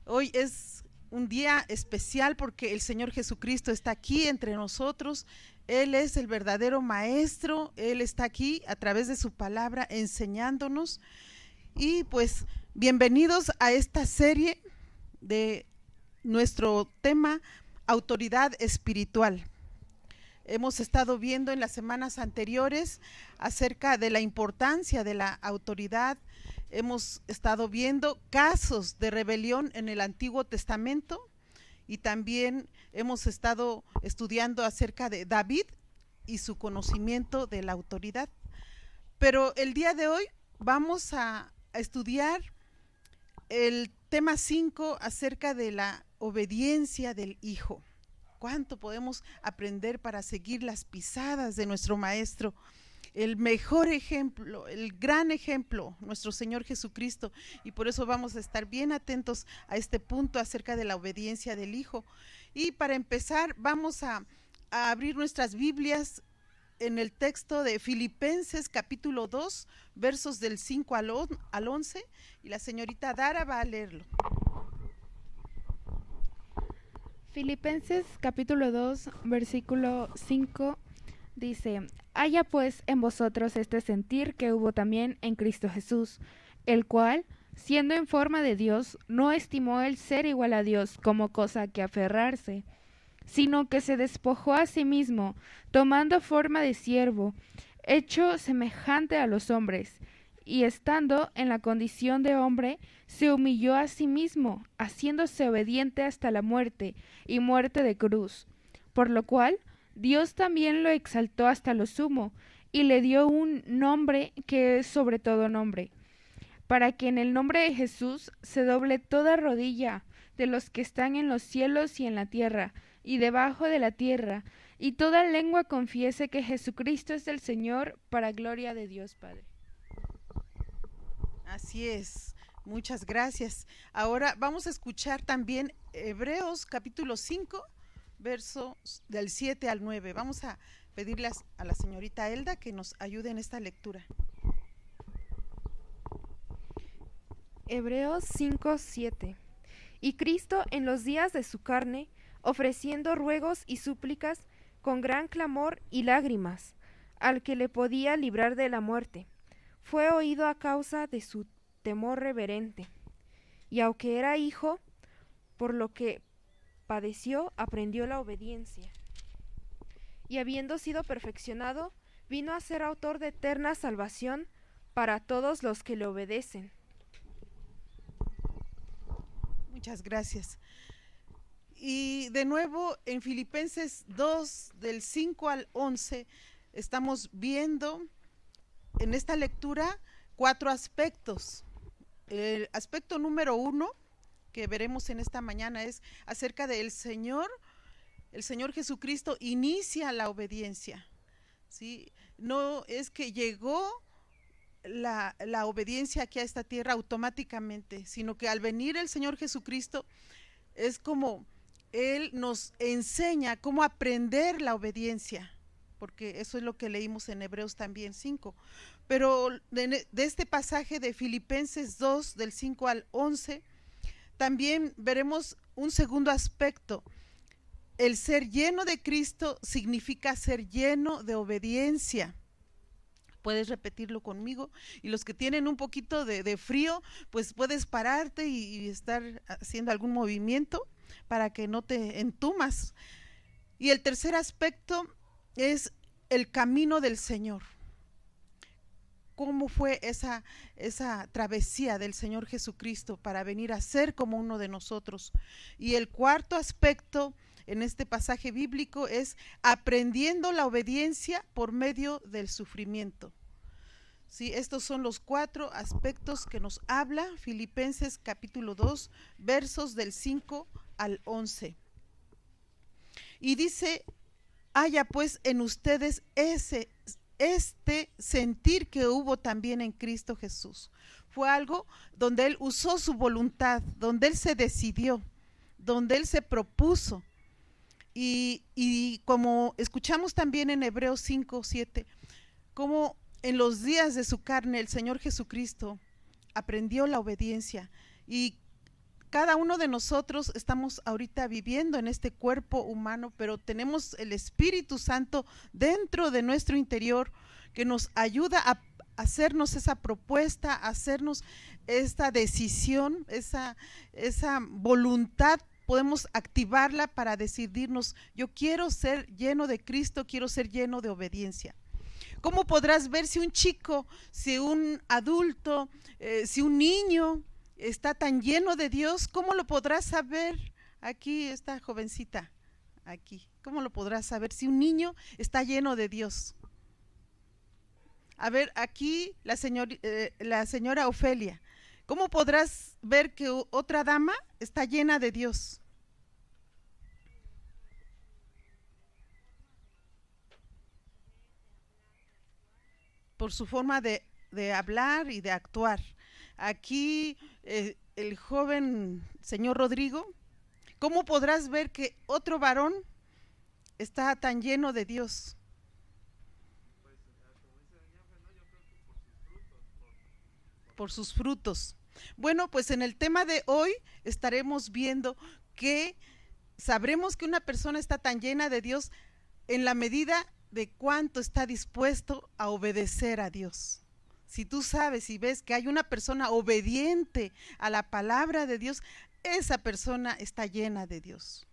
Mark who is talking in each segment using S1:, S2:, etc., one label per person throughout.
S1: Hoy es un día especial porque el Señor Jesucristo está aquí entre nosotros. Él es el verdadero maestro, Él está aquí a través de su palabra enseñándonos. Y pues bienvenidos a esta serie de nuestro tema autoridad espiritual. Hemos estado viendo en las semanas anteriores acerca de la importancia de la autoridad. Hemos estado viendo casos de rebelión en el Antiguo Testamento y también hemos estado estudiando acerca de David y su conocimiento de la autoridad. Pero el día de hoy vamos a estudiar el tema 5 acerca de la obediencia del Hijo. ¿Cuánto podemos aprender para seguir las pisadas de nuestro Maestro? El mejor ejemplo, el gran ejemplo, nuestro Señor Jesucristo. Y por eso vamos a estar bien atentos a este punto acerca de la obediencia del Hijo. Y para empezar, vamos a abrir nuestras Biblias en el texto de Filipenses capítulo 2, versos del 5 al 11. Y la señorita Dara va a leerlo.
S2: Filipenses capítulo 2, versículo 5 dice: haya pues en vosotros este sentir que hubo también en Cristo Jesús, el cual, siendo en forma de Dios, no estimó el ser igual a Dios como cosa que aferrarse, sino que se despojó a sí mismo, tomando forma de siervo, hecho semejante a los hombres, y estando en la condición de hombre, se humilló a sí mismo, haciéndose obediente hasta la muerte, y muerte de cruz. Por lo cual, Dios también lo exaltó hasta lo sumo, y le dio un nombre que es sobre todo nombre, para que en el nombre de Jesús se doble toda rodilla de los que están en los cielos y en la tierra, y debajo de la tierra, y toda lengua confiese que Jesucristo es el Señor, para gloria de Dios Padre.
S1: Así es, muchas gracias. Ahora vamos a escuchar también Hebreos capítulo 5, versos del 7 al 9. Vamos a pedirle a la señorita Elda que nos ayude en esta lectura.
S3: Hebreos 5:7. Y Cristo en los días de su carne, ofreciendo ruegos y súplicas con gran clamor y lágrimas, al que le podía librar de la muerte, fue oído a causa de su temor reverente. Y aunque era hijo, por lo que padeció, aprendió la obediencia. Y habiendo sido perfeccionado, vino a ser autor de eterna salvación para todos los que le obedecen.
S1: Muchas gracias. Y de nuevo en Filipenses 2, del 5 al 11, estamos viendo en esta lectura 4 aspectos. El aspecto número 1 que veremos en esta mañana es acerca del Señor. El Señor Jesucristo inicia la obediencia, ¿sí? No es que llegó la obediencia aquí a esta tierra automáticamente, sino que al venir el Señor Jesucristo es como Él nos enseña cómo aprender la obediencia, porque eso es lo que leímos en Hebreos también 5. Pero de este pasaje de Filipenses 2, del 5 al 11, también veremos un segundo aspecto. El ser lleno de Cristo significa ser lleno de obediencia. Puedes repetirlo conmigo, y los que tienen un poquito de frío, pues puedes pararte y estar haciendo algún movimiento para que no te entumas. Y el tercer aspecto es el camino del Señor. ¿Cómo fue esa travesía del Señor Jesucristo para venir a ser como uno de nosotros? Y el cuarto aspecto en este pasaje bíblico es aprendiendo la obediencia por medio del sufrimiento. Sí, estos son los 4 aspectos que nos habla Filipenses capítulo 2, versos del 5 al 11. Y dice: haya pues en ustedes este sentir que hubo también en Cristo Jesús. Fue algo donde Él usó su voluntad, donde Él se decidió, donde Él se propuso. Y como escuchamos también en Hebreos 5, 7, como en los días de su carne el Señor Jesucristo aprendió la obediencia y cada uno de nosotros estamos ahorita viviendo en este cuerpo humano, pero tenemos el Espíritu Santo dentro de nuestro interior que nos ayuda a hacernos esa propuesta, a hacernos esta decisión, esa voluntad. Podemos activarla para decidirnos, yo quiero ser lleno de Cristo, quiero ser lleno de obediencia. ¿Cómo podrás ver si un chico, si un adulto, si un niño está tan lleno de Dios? ¿Cómo lo podrás saber? Aquí esta jovencita, aquí, ¿cómo lo podrás saber si un niño está lleno de Dios? A ver, aquí la señora Ofelia, ¿cómo podrás ver que otra dama está llena de Dios? Por su forma de hablar y de actuar. Aquí el joven señor Rodrigo, ¿cómo podrás ver que otro varón está tan lleno de Dios? Por sus frutos. Bueno, pues en el tema de hoy estaremos viendo que sabremos que una persona está tan llena de Dios en la medida de cuánto está dispuesto a obedecer a Dios. Si tú sabes y ves que hay una persona obediente a la palabra de Dios, esa persona está llena de Dios,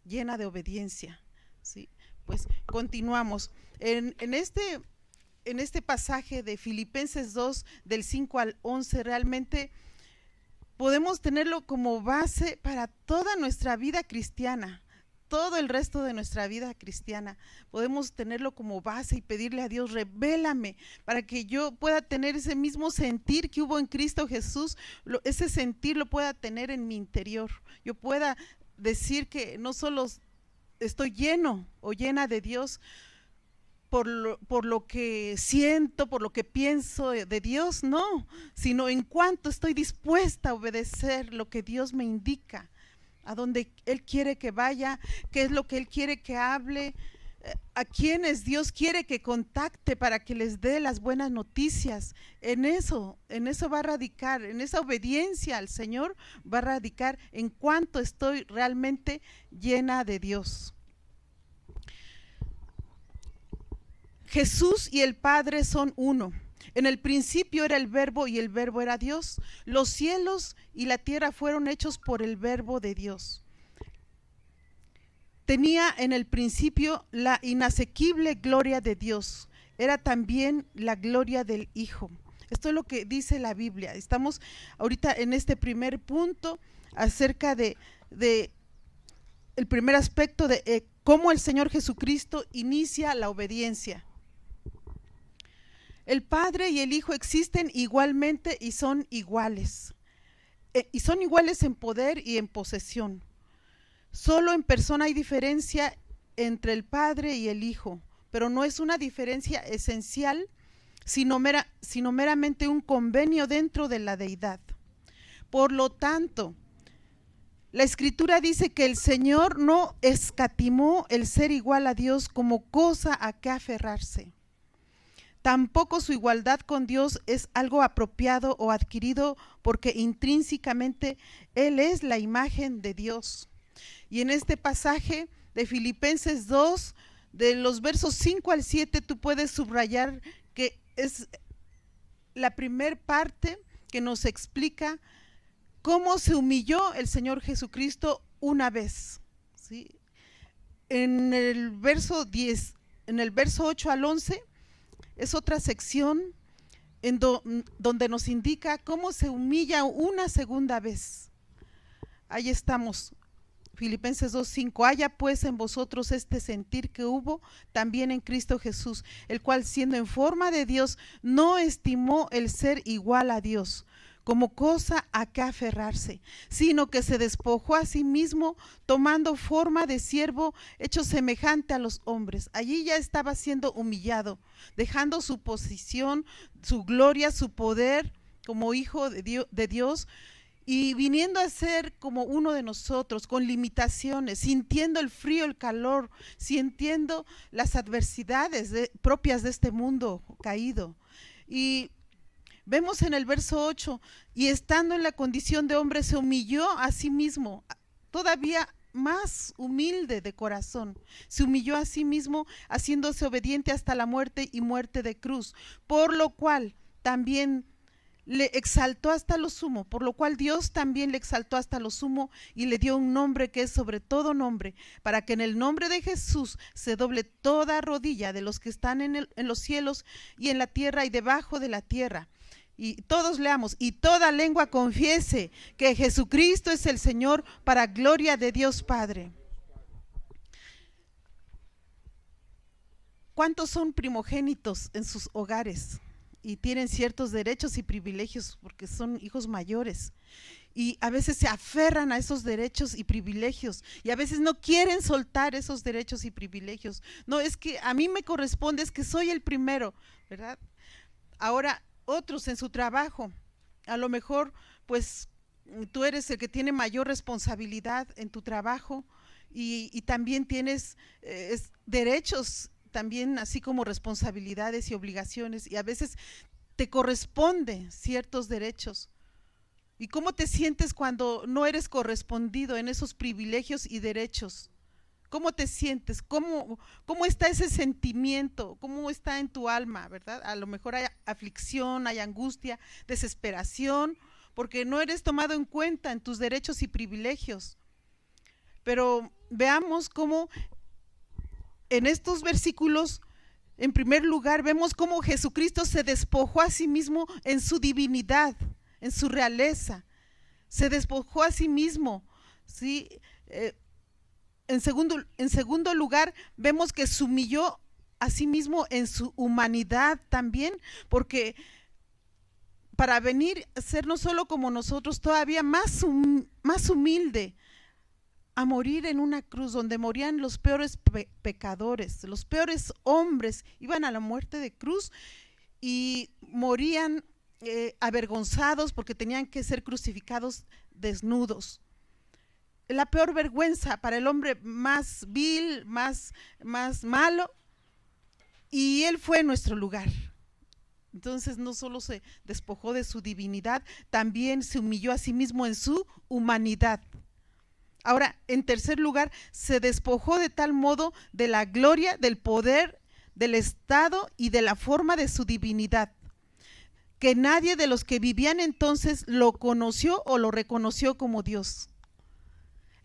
S1: llena de obediencia, ¿sí? Pues continuamos. En este pasaje de Filipenses 2, del 5 al 11, realmente podemos tenerlo como base para toda nuestra vida cristiana. Todo el resto de nuestra vida cristiana podemos tenerlo como base y pedirle a Dios, revélame, para que yo pueda tener ese mismo sentir que hubo en Cristo Jesús, ese sentir lo pueda tener en mi interior, yo pueda decir que no solo estoy lleno o llena de Dios por lo que siento, por lo que pienso de Dios, no, sino en cuanto estoy dispuesta a obedecer lo que Dios me indica, a donde Él quiere que vaya, qué es lo que Él quiere que hable, a quienes Dios quiere que contacte para que les dé las buenas noticias. En eso va a radicar, en esa obediencia al Señor va a radicar en cuanto estoy realmente llena de Dios. Jesús y el Padre son uno. En el principio era el Verbo y el Verbo era Dios. Los cielos y la tierra fueron hechos por el Verbo de Dios. Tenía en el principio la inasequible gloria de Dios. Era también la gloria del Hijo. Esto es lo que dice la Biblia. Estamos ahorita en este primer punto acerca de el primer aspecto de cómo el Señor Jesucristo inicia la obediencia. El Padre y el Hijo existen igualmente y son iguales. Y son iguales en poder y en posesión. Solo en persona hay diferencia entre el Padre y el Hijo, pero no es una diferencia esencial, sino meramente un convenio dentro de la deidad. Por lo tanto, la Escritura dice que el Señor no escatimó el ser igual a Dios como cosa a que aferrarse. Tampoco su igualdad con Dios es algo apropiado o adquirido, porque intrínsecamente Él es la imagen de Dios. Y en este pasaje de Filipenses 2, de los versos 5 al 7, tú puedes subrayar que es la primer parte que nos explica cómo se humilló el Señor Jesucristo una vez, ¿sí? En el verso 10, en el verso 8 al 11, es otra sección en donde nos indica cómo se humilla una segunda vez. Ahí estamos, Filipenses 2:5. Haya pues en vosotros este sentir que hubo también en Cristo Jesús, el cual siendo en forma de Dios, no estimó el ser igual a Dios como cosa a que aferrarse, sino que se despojó a sí mismo, tomando forma de siervo, hecho semejante a los hombres. Allí ya estaba siendo humillado, dejando su posición, su gloria, su poder como hijo de Dios, y viniendo a ser como uno de nosotros, con limitaciones, sintiendo el frío, el calor, sintiendo las adversidades propias de este mundo caído. Y Vemos en el verso 8, y estando en la condición de hombre se humilló a sí mismo, todavía más humilde de corazón, se humilló a sí mismo, haciéndose obediente hasta la muerte y muerte de cruz, por lo cual también le exaltó hasta lo sumo, por lo cual Dios también le exaltó hasta lo sumo y le dio un nombre que es sobre todo nombre, para que en el nombre de Jesús se doble toda rodilla de los que están en los cielos y en la tierra y debajo de la tierra. Y todos leamos, y toda lengua confiese que Jesucristo es el Señor, para gloria de Dios Padre. ¿Cuántos son primogénitos en sus hogares y tienen ciertos derechos y privilegios porque son hijos mayores? Y a veces se aferran a esos derechos y privilegios y a veces no quieren soltar esos derechos y privilegios. No, es que a mí me corresponde, es que soy el primero, ¿verdad? Ahora, otros en su trabajo, a lo mejor pues tú eres el que tiene mayor responsabilidad en tu trabajo y también tienes derechos también, así como responsabilidades y obligaciones, y a veces te corresponden ciertos derechos. ¿Y cómo te sientes cuando no eres correspondido en esos privilegios y derechos? ¿Cómo te sientes? ¿Cómo está ese sentimiento? ¿Cómo está en tu alma, verdad? A lo mejor hay aflicción, hay angustia, desesperación, porque no eres tomado en cuenta en tus derechos y privilegios. Pero veamos cómo en estos versículos, en primer lugar, vemos cómo Jesucristo se despojó a sí mismo en su divinidad, en su realeza. Se despojó a sí mismo, ¿sí? En segundo lugar, vemos que se humilló a sí mismo en su humanidad también, porque para venir a ser no solo como nosotros, todavía más humilde, a morir en una cruz donde morían los peores pecadores, los peores hombres, iban a la muerte de cruz y morían avergonzados porque tenían que ser crucificados desnudos. La peor vergüenza para el hombre más vil, más malo, y él fue en nuestro lugar. Entonces no solo se despojó de su divinidad, también se humilló a sí mismo en su humanidad. Ahora, en tercer lugar, se despojó de tal modo de la gloria, del poder, del estado y de la forma de su divinidad, que nadie de los que vivían entonces lo conoció o lo reconoció como Dios,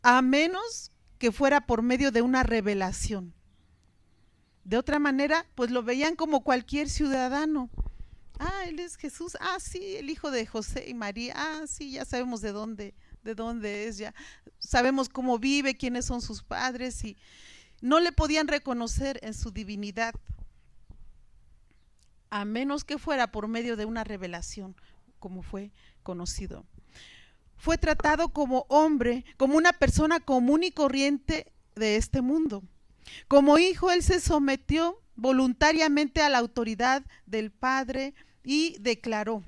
S1: a menos que fuera por medio de una revelación. De otra manera, pues lo veían como cualquier ciudadano. Ah, él es Jesús. Ah, sí, el hijo de José y María. Ah, sí, ya sabemos de dónde es, ya sabemos cómo vive, quiénes son sus padres, y no le podían reconocer en su divinidad, a menos que fuera por medio de una revelación, como fue conocido. Fue tratado como hombre, como una persona común y corriente de este mundo. Como hijo, él se sometió voluntariamente a la autoridad del Padre y declaró: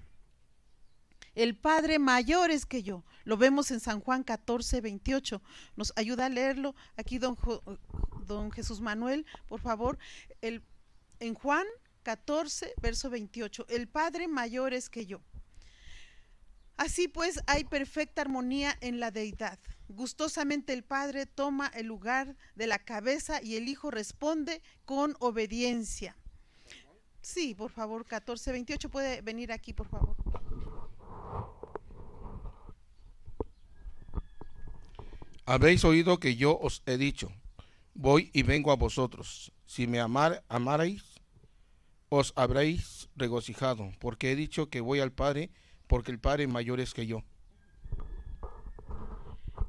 S1: el Padre mayor es que yo. Lo vemos en San Juan 14:28. Nos ayuda a leerlo aquí don Jesús Manuel, por favor. En Juan 14, verso 28. El Padre mayor es que yo. Así pues, hay perfecta armonía en la deidad. Gustosamente el Padre toma el lugar de la cabeza y el Hijo responde con obediencia. Sí, por favor, 14:28. Puede venir aquí, por favor.
S4: Habéis oído que yo os he dicho: voy y vengo a vosotros. Si me amarais, os habréis regocijado, porque he dicho que voy al Padre, porque el Padre mayor es que yo.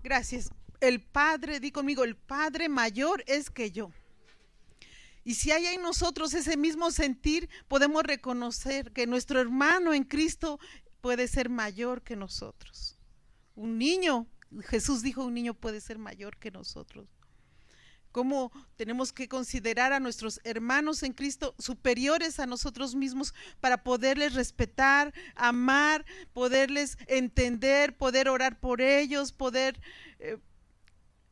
S1: Gracias. El Padre, di conmigo, el Padre mayor es que yo. Y si hay en nosotros ese mismo sentir, podemos reconocer que nuestro hermano en Cristo puede ser mayor que nosotros. Un niño, Jesús dijo, un niño puede ser mayor que nosotros. ¿Cómo tenemos que considerar a nuestros hermanos en Cristo superiores a nosotros mismos para poderles respetar, amar, poderles entender, poder orar por ellos, poder,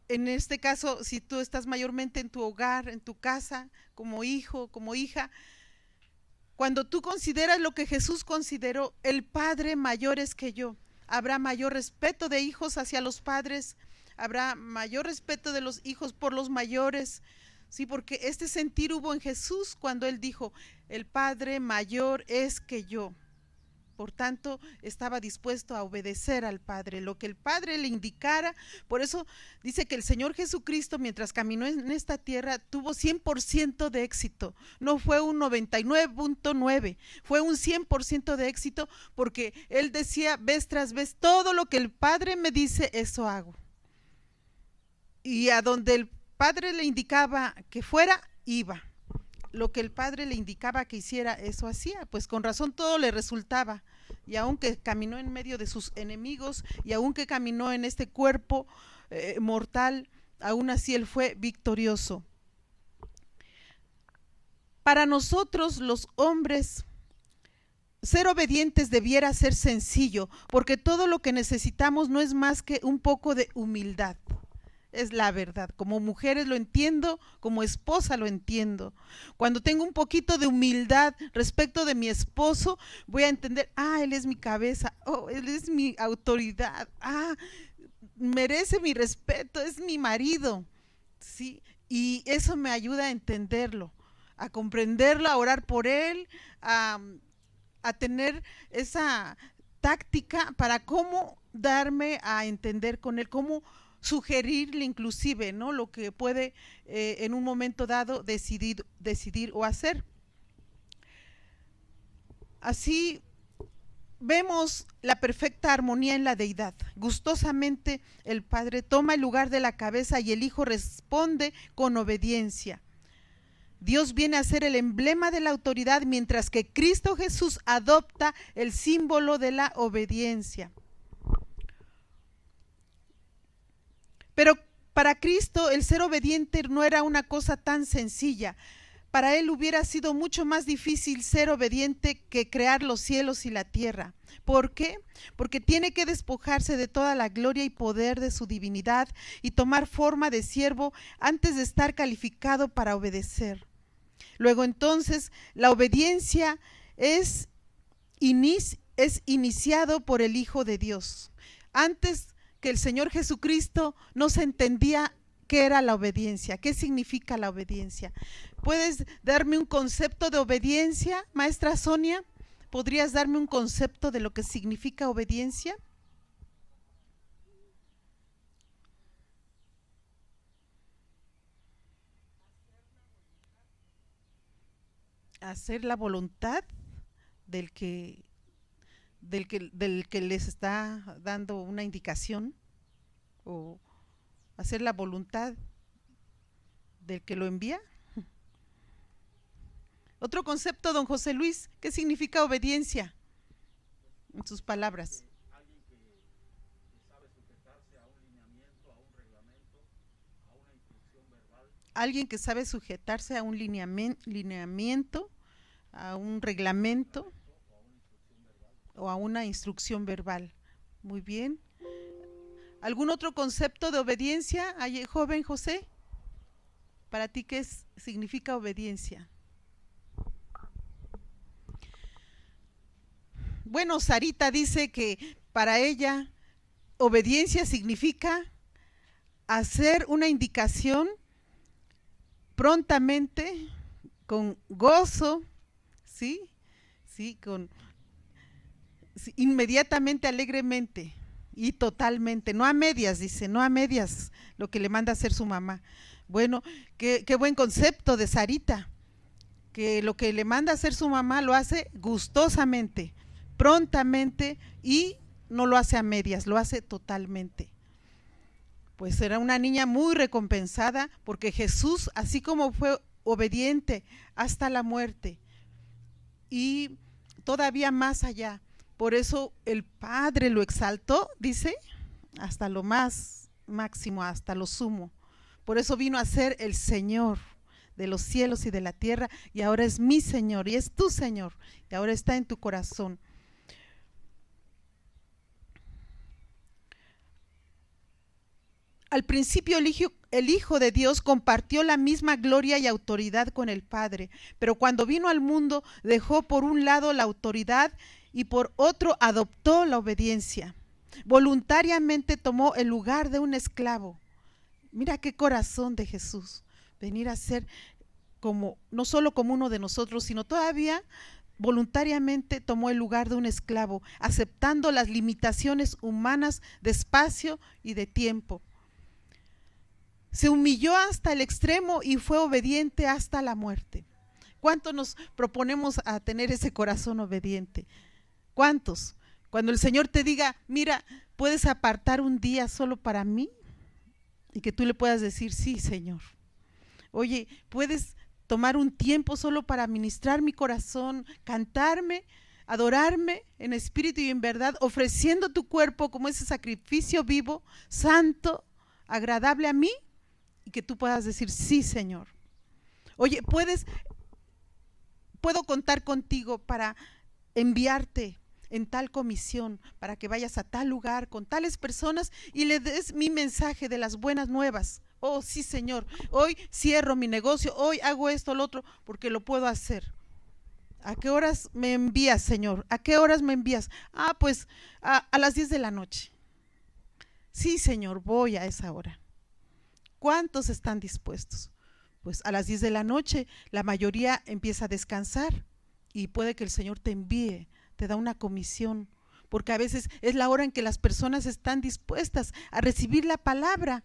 S1: en este caso, si tú estás mayormente en tu hogar, en tu casa, como hijo, como hija, Cuando tú consideras lo que Jesús consideró, el Padre mayor es que yo. Habrá mayor respeto de hijos hacia los padres, habrá mayor respeto de los hijos por los mayores, sí, porque este sentir hubo en Jesús cuando él dijo, el Padre mayor es que yo. Por tanto, estaba dispuesto a obedecer al Padre, lo que el Padre le indicara. Por eso dice que el Señor Jesucristo, mientras caminó en esta tierra, tuvo 100% de éxito. No fue un 99.9, fue un 100% de éxito, porque Él decía vez tras vez, todo lo que el Padre me dice, eso hago. Y a donde el Padre le indicaba que fuera, iba. Lo que el Padre le indicaba que hiciera, eso hacía, pues con razón todo le resultaba, y aunque caminó en medio de sus enemigos, y aunque caminó en este cuerpo mortal, aún así él fue victorioso. Para nosotros los hombres, ser obedientes debiera ser sencillo, porque todo lo que necesitamos no es más que un poco de humildad. Es la verdad, como mujeres lo entiendo, como esposa lo entiendo. Cuando tengo un poquito de humildad respecto de mi esposo, voy a entender, él es mi cabeza, él es mi autoridad, merece mi respeto, es mi marido, ¿sí? Y eso me ayuda a entenderlo, a comprenderlo, a orar por él, a tener esa táctica para cómo darme a entender con él, cómo sugerirle inclusive, ¿no?, lo que puede en un momento dado decidir o hacer. Así vemos la perfecta armonía en la deidad. Gustosamente el Padre toma el lugar de la cabeza y el Hijo responde con obediencia. Dios viene a ser el emblema de la autoridad, mientras que Cristo Jesús adopta el símbolo de la obediencia. Pero para Cristo el ser obediente no era una cosa tan sencilla. Para él hubiera sido mucho más difícil ser obediente que crear los cielos y la tierra. ¿Por qué? Porque tiene que despojarse de toda la gloria y poder de su divinidad y tomar forma de siervo antes de estar calificado para obedecer. Luego entonces la obediencia es iniciado por el Hijo de Dios. Antes que el Señor Jesucristo no se entendía qué era la obediencia, qué significa la obediencia. ¿Puedes darme un concepto de obediencia, maestra Sonia? ¿Podrías darme un concepto de lo que significa obediencia? Hacer la voluntad del que les está dando una indicación, o hacer la voluntad del que lo envía. Otro concepto, don José Luis, ¿qué significa obediencia? En sus palabras.
S5: Alguien que sabe sujetarse a un lineamiento, a un reglamento, a una instrucción verbal.
S1: Alguien que sabe sujetarse a un lineamiento, a un reglamento o a una instrucción verbal. Muy bien. ¿Algún otro concepto de obediencia, joven José? ¿Para ti qué significa obediencia? Bueno, Sarita dice que para ella obediencia significa hacer una indicación prontamente, con gozo, ¿sí? Sí, inmediatamente, alegremente y totalmente, no a medias, dice, no a medias lo que le manda a hacer su mamá. Bueno, qué buen concepto de Sarita, que lo que le manda a hacer su mamá lo hace gustosamente, prontamente, y no lo hace a medias, lo hace totalmente. Pues era una niña muy recompensada, porque Jesús, así como fue obediente hasta la muerte y todavía más allá, por eso el Padre lo exaltó, dice, hasta lo más máximo, hasta lo sumo. Por eso vino a ser el Señor de los cielos y de la tierra, y ahora es mi Señor y es tu Señor, y ahora está en tu corazón. Al principio el Hijo de Dios compartió la misma gloria y autoridad con el Padre, pero cuando vino al mundo dejó por un lado la autoridad y por otro adoptó la obediencia. Voluntariamente tomó el lugar de un esclavo. Mira qué corazón de Jesús, venir a ser como, no solo como uno de nosotros, sino todavía voluntariamente tomó el lugar de un esclavo, aceptando las limitaciones humanas de espacio y de tiempo. Se humilló hasta el extremo y fue obediente hasta la muerte. ¿Cuántos nos proponemos a tener ese corazón obediente? ¿Cuántos? Cuando el Señor te diga, mira, ¿puedes apartar un día solo para mí? Y que tú le puedas decir, sí, Señor. Oye, ¿puedes tomar un tiempo solo para ministrar mi corazón, cantarme, adorarme en espíritu y en verdad, ofreciendo tu cuerpo como ese sacrificio vivo, santo, agradable a mí? Y que tú puedas decir, sí, Señor. Oye, puedo contar contigo para enviarte en tal comisión, para que vayas a tal lugar con tales personas y le des mi mensaje de las buenas nuevas. Oh, sí, Señor, hoy cierro mi negocio, hoy hago esto, lo otro, porque lo puedo hacer. ¿A qué horas me envías, Señor? ¿A qué horas me envías? Pues a las 10 de la noche. Sí, Señor, voy a esa hora. ¿Cuántos están dispuestos? Pues a las 10 de la noche la mayoría empieza a descansar y puede que el Señor te envíe, te da una comisión, porque a veces es la hora en que las personas están dispuestas a recibir la palabra.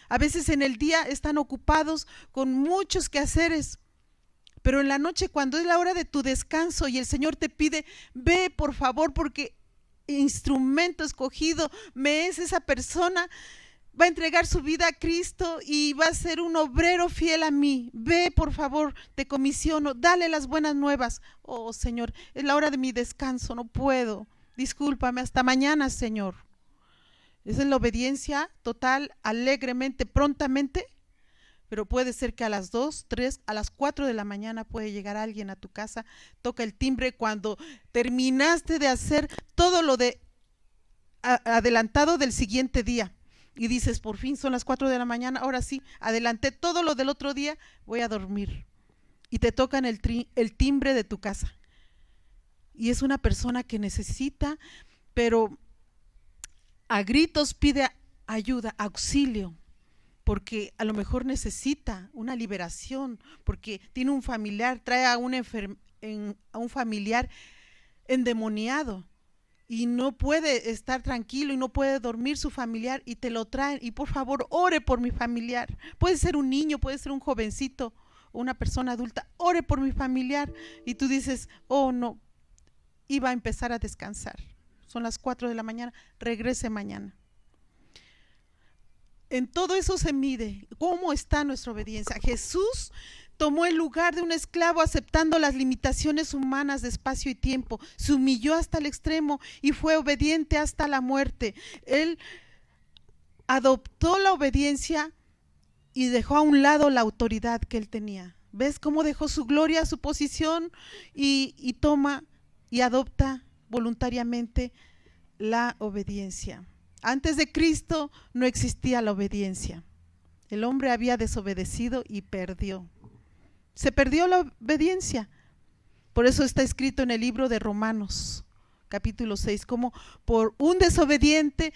S1: A veces en el día están ocupados con muchos quehaceres, pero en la noche, cuando es la hora de tu descanso y el Señor te pide, ve por favor, porque instrumento escogido me es esa persona, va a entregar su vida a Cristo y va a ser un obrero fiel a mí. Ve, por favor, te comisiono, dale las buenas nuevas. Oh, Señor, es la hora de mi descanso, no puedo. Discúlpame, hasta mañana, Señor. Esa es la obediencia total, alegremente, prontamente, pero puede ser que a las 2, 3, a las 4 de la mañana puede llegar alguien a tu casa, toca el timbre cuando terminaste de hacer todo lo de adelantado del siguiente día. Y dices, por fin son las 4 de la mañana, ahora sí, adelanté todo lo del otro día, voy a dormir. Y te tocan el timbre de tu casa. Y es una persona que necesita, pero a gritos pide ayuda, auxilio, porque a lo mejor necesita una liberación, porque tiene un familiar, trae a un familiar endemoniado. Y no puede estar tranquilo y no puede dormir su familiar y te lo traen. Y por favor, ore por mi familiar. Puede ser un niño, puede ser un jovencito, una persona adulta. Ore por mi familiar. Y tú dices, oh no, iba a empezar a descansar. Son las 4 de la mañana, regrese mañana. En todo eso se mide cómo está nuestra obediencia. Jesús tomó el lugar de un esclavo aceptando las limitaciones humanas de espacio y tiempo. Se humilló hasta el extremo y fue obediente hasta la muerte. Él adoptó la obediencia y dejó a un lado la autoridad que él tenía. ¿Ves cómo dejó su gloria, su posición y toma y adopta voluntariamente la obediencia? Antes de Cristo no existía la obediencia. El hombre había desobedecido y perdió. Se perdió la obediencia. Por eso está escrito en el libro de Romanos, capítulo 6, como por un desobediente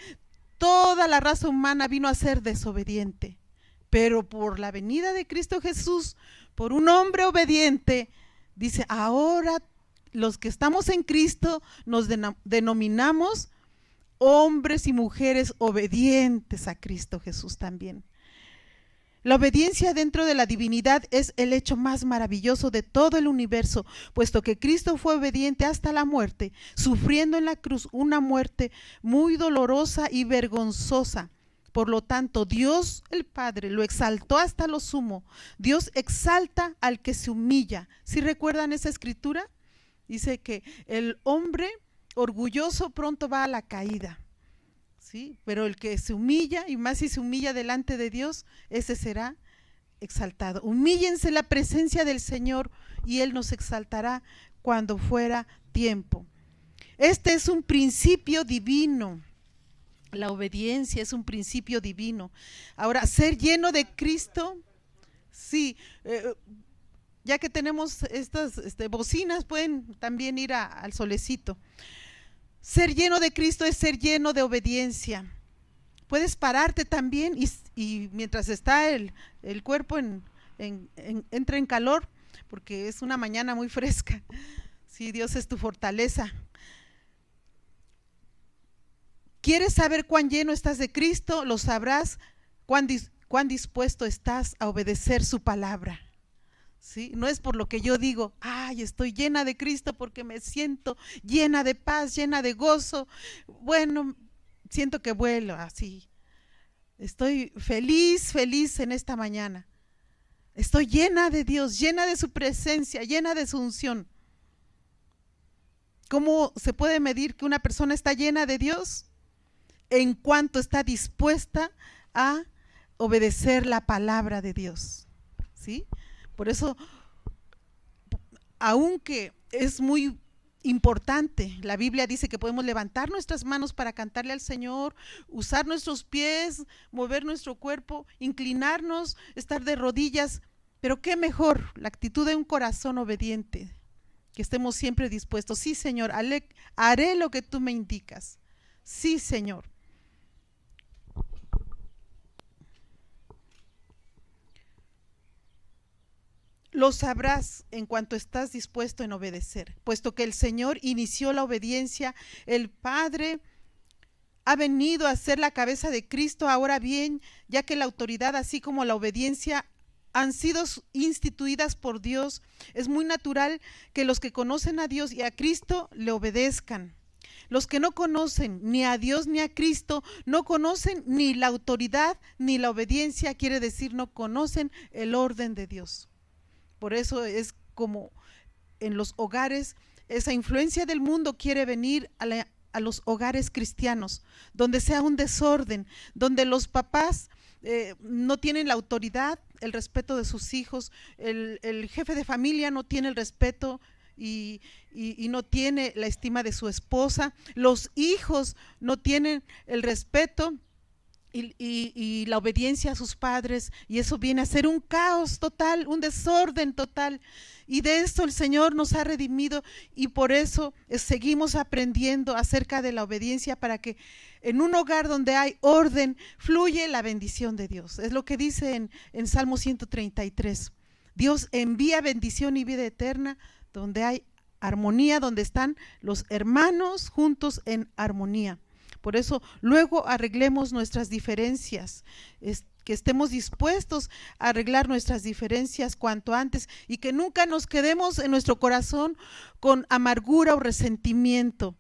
S1: toda la raza humana vino a ser desobediente. Pero por la venida de Cristo Jesús, por un hombre obediente, dice, ahora los que estamos en Cristo nos denominamos hombres y mujeres obedientes a Cristo Jesús también. La obediencia dentro de la divinidad es el hecho más maravilloso de todo el universo, puesto que Cristo fue obediente hasta la muerte, sufriendo en la cruz una muerte muy dolorosa y vergonzosa. Por lo tanto, Dios el Padre lo exaltó hasta lo sumo. Dios exalta al que se humilla. ¿Sí recuerdan esa escritura? Dice que el hombre orgulloso pronto va a la caída. ¿Sí? Pero el que se humilla, y más si se humilla delante de Dios, ese será exaltado. Humíllense en la presencia del Señor y Él nos exaltará cuando fuera tiempo. Este es un principio divino La obediencia es un principio divino. Ahora, ser lleno de Cristo, sí, ya que tenemos estas bocinas, pueden también ir al solecito. Ser lleno de Cristo es ser lleno de obediencia. Puedes pararte también y mientras está el cuerpo entra en calor, porque es una mañana muy fresca. Sí, Dios es tu fortaleza. ¿Quieres saber cuán lleno estás de Cristo? Lo sabrás cuán dispuesto estás a obedecer su palabra. ¿Sí? No es por lo que yo digo, ay, estoy llena de Cristo porque me siento llena de paz, llena de gozo. Bueno, siento que vuelo así. Estoy feliz en esta mañana. Estoy llena de Dios, llena de su presencia, llena de su unción. ¿Cómo se puede medir que una persona está llena de Dios? En cuanto está dispuesta a obedecer la palabra de Dios. ¿Sí? Por eso, aunque es muy importante, la Biblia dice que podemos levantar nuestras manos para cantarle al Señor, usar nuestros pies, mover nuestro cuerpo, inclinarnos, estar de rodillas, pero qué mejor la actitud de un corazón obediente, que estemos siempre dispuestos. Sí, Señor, haré lo que tú me indicas. Sí, Señor. Lo sabrás en cuanto estás dispuesto en obedecer, puesto que el Señor inició la obediencia, el Padre ha venido a ser la cabeza de Cristo. Ahora bien, ya que la autoridad así como la obediencia han sido instituidas por Dios, es muy natural que los que conocen a Dios y a Cristo le obedezcan. Los que no conocen ni a Dios ni a Cristo, no conocen ni la autoridad ni la obediencia, quiere decir no conocen el orden de Dios. Por eso es como en los hogares, esa influencia del mundo quiere venir a los hogares cristianos, donde sea un desorden, donde los papás no tienen la autoridad, el respeto de sus hijos, el jefe de familia no tiene el respeto y no tiene la estima de su esposa, los hijos no tienen el respeto y la obediencia a sus padres, y eso viene a ser un caos total, un desorden total, y de esto el Señor nos ha redimido, y por eso seguimos aprendiendo acerca de la obediencia, para que en un hogar donde hay orden fluye la bendición de Dios. Es lo que dice en Salmo 133, Dios envía bendición y vida eterna donde hay armonía, donde están los hermanos juntos en armonía. Por eso luego arreglemos nuestras diferencias, que estemos dispuestos a arreglar nuestras diferencias cuanto antes, y que nunca nos quedemos en nuestro corazón con amargura o resentimiento.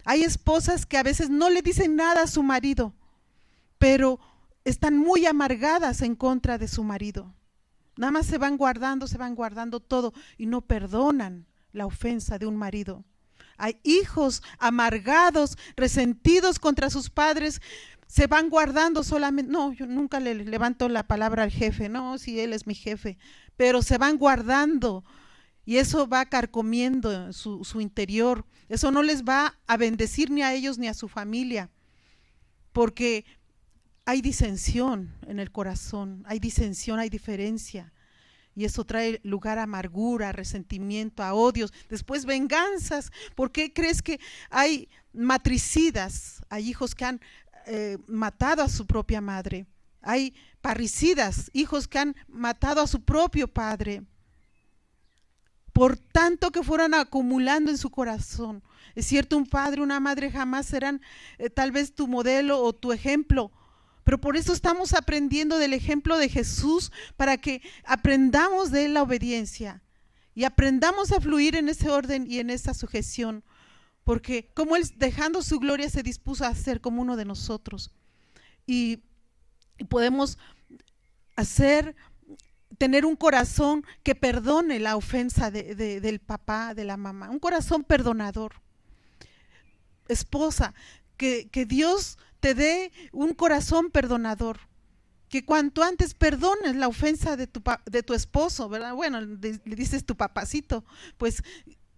S1: Hay esposas que a veces no le dicen nada a su marido, pero están muy amargadas en contra de su marido. Nada más se van guardando todo y no perdonan la ofensa de un marido. Hay hijos amargados, resentidos contra sus padres, se van guardando solamente, no, yo nunca le levanto la palabra al jefe, no, si él es mi jefe, pero se van guardando y eso va carcomiendo su interior, eso no les va a bendecir ni a ellos ni a su familia, porque hay disensión en el corazón, hay disensión, hay diferencia. Y eso trae lugar a amargura, a resentimiento, a odios, después venganzas. ¿Por qué crees que hay matricidas? Hay hijos que han matado a su propia madre. Hay parricidas, hijos que han matado a su propio padre. Por tanto que fueron acumulando en su corazón. Es cierto, un padre, una madre jamás serán tal vez tu modelo o tu ejemplo, pero por eso estamos aprendiendo del ejemplo de Jesús, para que aprendamos de él la obediencia y aprendamos a fluir en ese orden y en esa sujeción, porque como él, dejando su gloria, se dispuso a ser como uno de nosotros, y podemos tener un corazón que perdone la ofensa del papá, de la mamá, un corazón perdonador. Esposa, que Dios te dé un corazón perdonador, que cuanto antes perdones la ofensa de tu esposo, ¿verdad? Bueno, le dices tu papacito, pues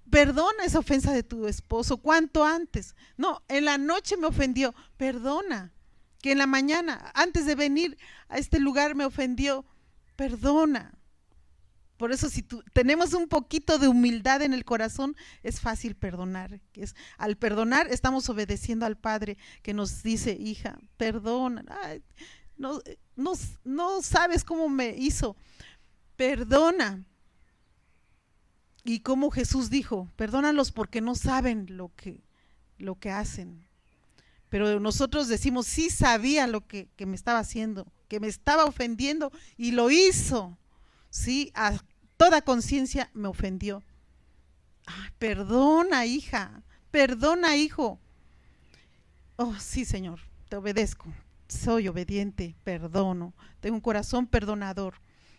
S1: perdona esa ofensa de tu esposo cuanto antes. No, en la noche me ofendió, perdona, que en la mañana, antes de venir a este lugar, me ofendió. Perdona. Por eso si tenemos un poquito de humildad en el corazón, es fácil perdonar. Al perdonar estamos obedeciendo al Padre que nos dice, hija, perdona. Ay, no sabes cómo me hizo. Perdona. Y como Jesús dijo, perdónalos porque no saben lo que hacen. Pero nosotros decimos, sí sabía lo que me estaba haciendo, que me estaba ofendiendo y lo hizo. Sí, a toda conciencia me ofendió. Ay, perdona, hija, perdona, hijo. Oh, sí, Señor, te obedezco. Soy obediente, perdono. Tengo un corazón perdonador.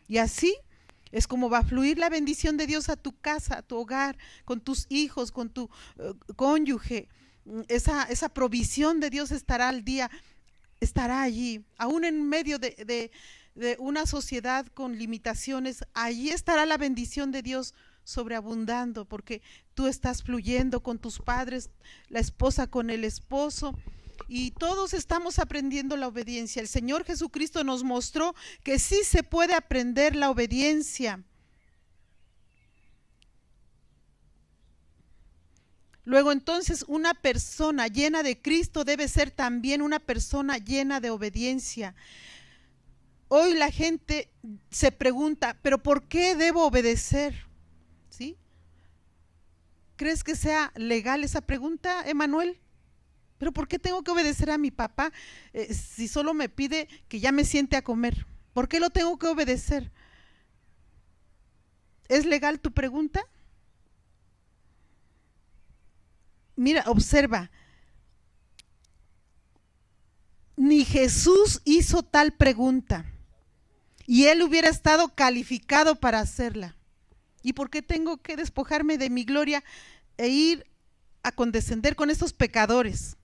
S1: Y así es como va a fluir la bendición de Dios a tu casa, a tu hogar, con tus hijos, con tu cónyuge. Esa provisión de Dios estará al día, estará allí, aún en medio de una sociedad con limitaciones. Allí estará la bendición de Dios sobreabundando, porque tú estás fluyendo con tus padres, la esposa con el esposo, y todos estamos aprendiendo la obediencia. El Señor Jesucristo nos mostró que sí se puede aprender la obediencia. Luego entonces una persona llena de Cristo debe ser también una persona llena de obediencia. Hoy la gente se pregunta, ¿pero por qué debo obedecer? ¿Sí? ¿Crees que sea legal esa pregunta, Emanuel? ¿Pero por qué tengo que obedecer a mi papá si solo me pide que ya me siente a comer? ¿Por qué lo tengo que obedecer? ¿Es legal tu pregunta? Mira, observa, ni Jesús hizo tal pregunta y él hubiera estado calificado para hacerla. ¿Y por qué tengo que despojarme de mi gloria e ir a condescender con estos pecadores?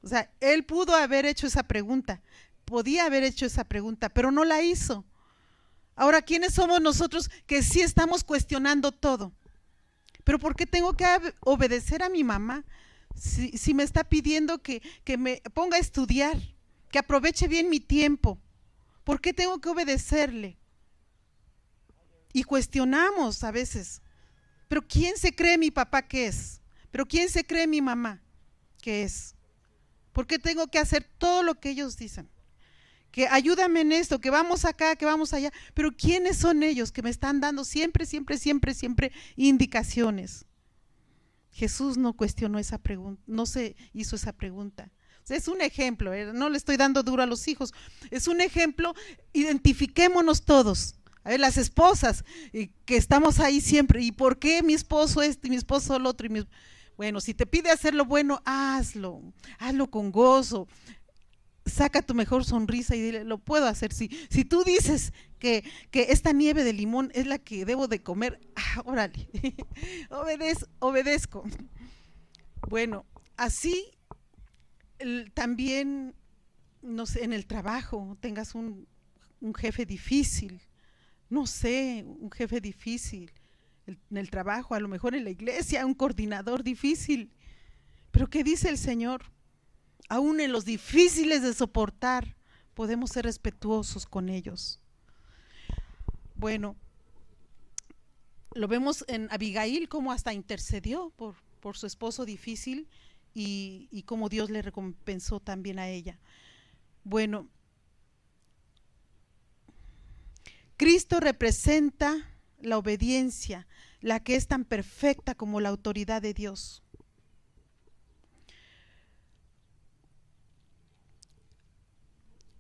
S1: O sea, él pudo haber hecho esa pregunta, podía haber hecho esa pregunta, pero no la hizo. Ahora, ¿quiénes somos nosotros que sí estamos cuestionando todo? ¿Pero por qué tengo que obedecer a mi mamá si me está pidiendo que me ponga a estudiar, que aproveche bien mi tiempo? ¿Por qué tengo que obedecerle? Y cuestionamos a veces, ¿pero quién se cree mi papá que es? ¿Pero quién se cree mi mamá que es? ¿Por qué tengo que hacer todo lo que ellos dicen? Que ayúdame en esto, que vamos acá, que vamos allá, pero ¿quiénes son ellos que me están dando siempre indicaciones? Jesús no cuestionó esa pregunta, no se hizo esa pregunta. O sea, es un ejemplo, no le estoy dando duro a los hijos, es un ejemplo. Identifiquémonos todos. A ver, las esposas que estamos ahí siempre, ¿y por qué mi esposo esto y mi esposo lo otro? Bueno, si te pide hacer lo bueno, hazlo con gozo. Saca tu mejor sonrisa y dile, lo puedo hacer. Si tú dices que esta nieve de limón es la que debo de comer, órale, obedezco. Bueno, así también, no sé, en el trabajo tengas un jefe difícil, no sé, un jefe difícil, en el trabajo, a lo mejor en la iglesia, un coordinador difícil. Pero ¿qué dice el Señor? Aún en los difíciles de soportar, podemos ser respetuosos con ellos. Bueno, lo vemos en Abigail, como hasta intercedió por su esposo difícil y cómo Dios le recompensó también a ella. Bueno, Cristo representa la obediencia, la que es tan perfecta como la autoridad de Dios.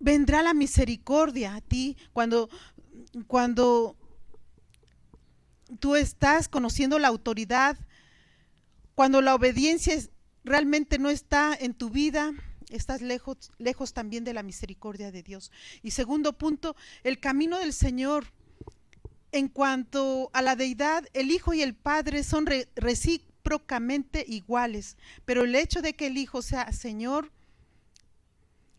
S1: Vendrá la misericordia a ti cuando tú estás conociendo la autoridad, cuando la obediencia realmente no está en tu vida, estás lejos también de la misericordia de Dios. Y segundo punto, el camino del Señor. En cuanto a la deidad, el Hijo y el Padre son recíprocamente iguales, pero el hecho de que el Hijo sea Señor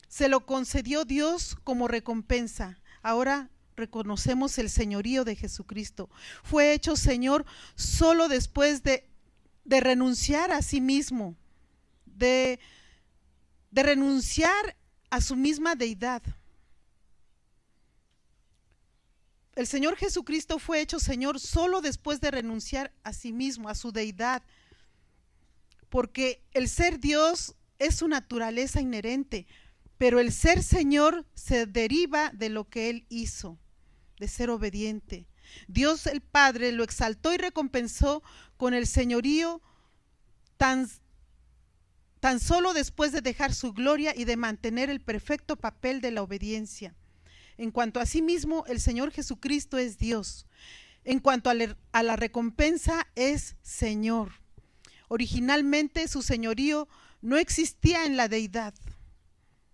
S1: se lo concedió Dios como recompensa. Ahora reconocemos el señorío de Jesucristo. Fue hecho Señor solo después de renunciar a sí mismo, de renunciar a su misma deidad. El Señor Jesucristo fue hecho Señor solo después de renunciar a sí mismo, a su deidad, porque el ser Dios es su naturaleza inherente, pero el ser Señor se deriva de lo que Él hizo, de ser obediente. Dios el Padre lo exaltó y recompensó con el señorío tan solo después de dejar su gloria y de mantener el perfecto papel de la obediencia. En cuanto a sí mismo, el Señor Jesucristo es Dios. En cuanto a la recompensa, es Señor. Originalmente su señorío no existía en la deidad.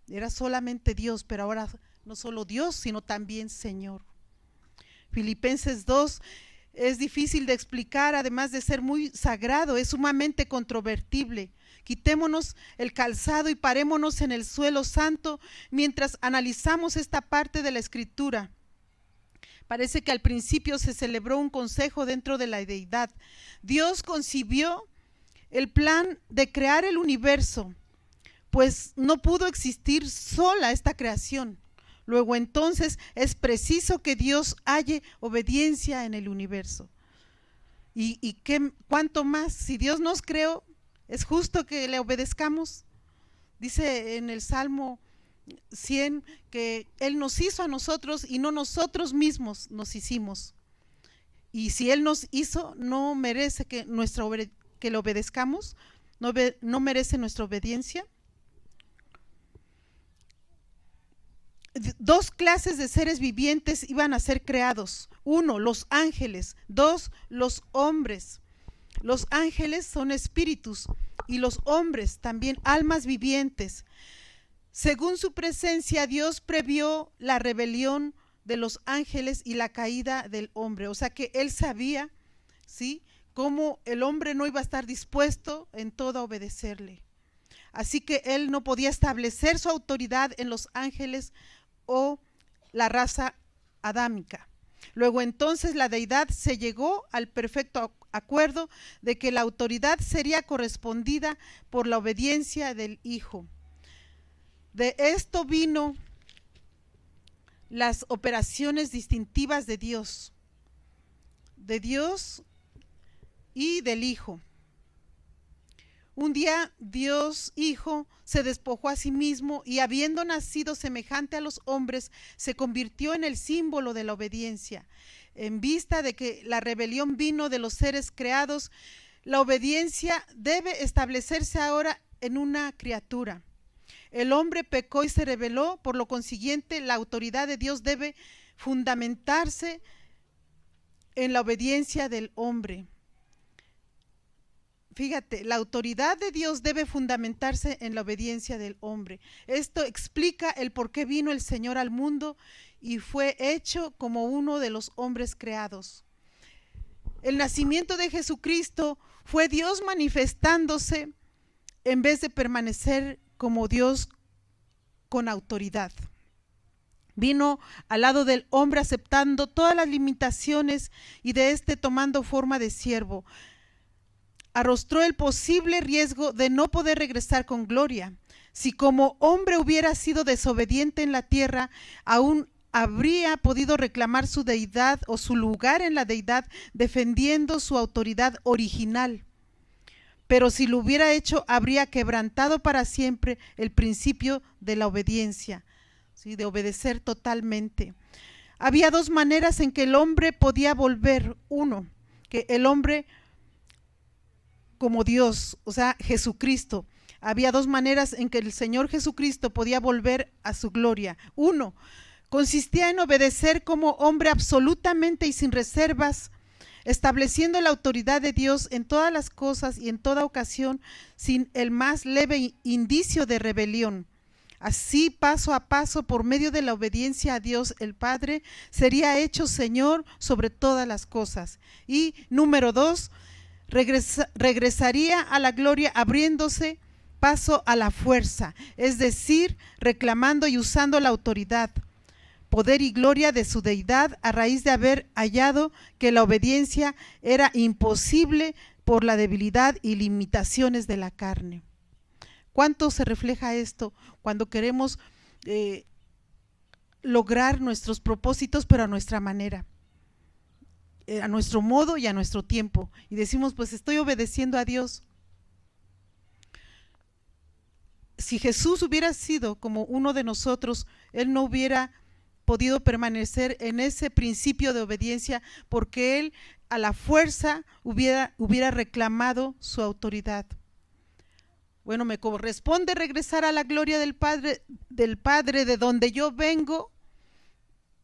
S1: Era solamente Dios, pero ahora no solo Dios, sino también Señor. Filipenses 2 es difícil de explicar, además de ser muy sagrado, es sumamente controvertible. Quitémonos el calzado y parémonos en el suelo santo mientras analizamos esta parte de la Escritura. Parece que al principio se celebró un consejo dentro de la deidad. Dios concibió el plan de crear el universo, pues no pudo existir sola esta creación. Luego entonces es preciso que Dios halle obediencia en el universo. ¿Y cuánto más? Si Dios nos creó, ¿es justo que le obedezcamos? Dice en el Salmo 100 que Él nos hizo a nosotros y no nosotros mismos nos hicimos. Y si Él nos hizo, no merece que le obedezcamos, no merece nuestra obediencia. Dos clases de seres vivientes iban a ser creados. Uno, los ángeles. Dos, los hombres. Los ángeles son espíritus y los hombres también almas vivientes. Según su presencia, Dios previó la rebelión de los ángeles y la caída del hombre. O sea que Él sabía, ¿sí?, cómo el hombre no iba a estar dispuesto en todo a obedecerle. Así que Él no podía establecer su autoridad en los ángeles o la raza adámica. Luego entonces la deidad se llegó al perfecto acuerdo de que la autoridad sería correspondida por la obediencia del Hijo. De esto vino las operaciones distintivas de Dios y del Hijo. Un día Dios Hijo se despojó a sí mismo y habiendo nacido semejante a los hombres, se convirtió en el símbolo de la obediencia. En vista de que la rebelión vino de los seres creados, la obediencia debe establecerse ahora en una criatura. El hombre pecó y se rebeló, por lo consiguiente la autoridad de Dios debe fundamentarse en la obediencia del hombre. Fíjate, la autoridad de Dios debe fundamentarse en la obediencia del hombre. Esto explica el por qué vino el Señor al mundo y fue hecho como uno de los hombres creados. El nacimiento de Jesucristo fue Dios manifestándose en vez de permanecer como Dios con autoridad. Vino al lado del hombre aceptando todas las limitaciones y de éste tomando forma de siervo. Arrostró el posible riesgo de no poder regresar con gloria. Si como hombre hubiera sido desobediente en la tierra, aún habría podido reclamar su deidad o su lugar en la deidad, defendiendo su autoridad original. Pero si lo hubiera hecho, habría quebrantado para siempre el principio de la obediencia, ¿sí?, de obedecer totalmente. Había dos maneras en que el hombre podía volver. Uno, que el hombre como Dios, o sea, Jesucristo. Había dos maneras en que el Señor Jesucristo podía volver a su gloria. Uno, consistía en obedecer como hombre absolutamente y sin reservas, estableciendo la autoridad de Dios en todas las cosas y en toda ocasión, sin el más leve indicio de rebelión. Así, paso a paso, por medio de la obediencia a Dios el Padre, sería hecho Señor sobre todas las cosas. Y número dos, regresaría a la gloria abriéndose paso a la fuerza, es decir, reclamando y usando la autoridad, poder y gloria de su deidad a raíz de haber hallado que la obediencia era imposible por la debilidad y limitaciones de la carne. ¿Cuánto se refleja esto cuando queremos lograr nuestros propósitos, pero a nuestra manera, a nuestro modo y a nuestro tiempo. Y decimos, pues estoy obedeciendo a Dios. Si Jesús hubiera sido como uno de nosotros, Él no hubiera podido permanecer en ese principio de obediencia, porque Él a la fuerza hubiera reclamado su autoridad. Bueno, me corresponde regresar a la gloria del Padre de donde yo vengo.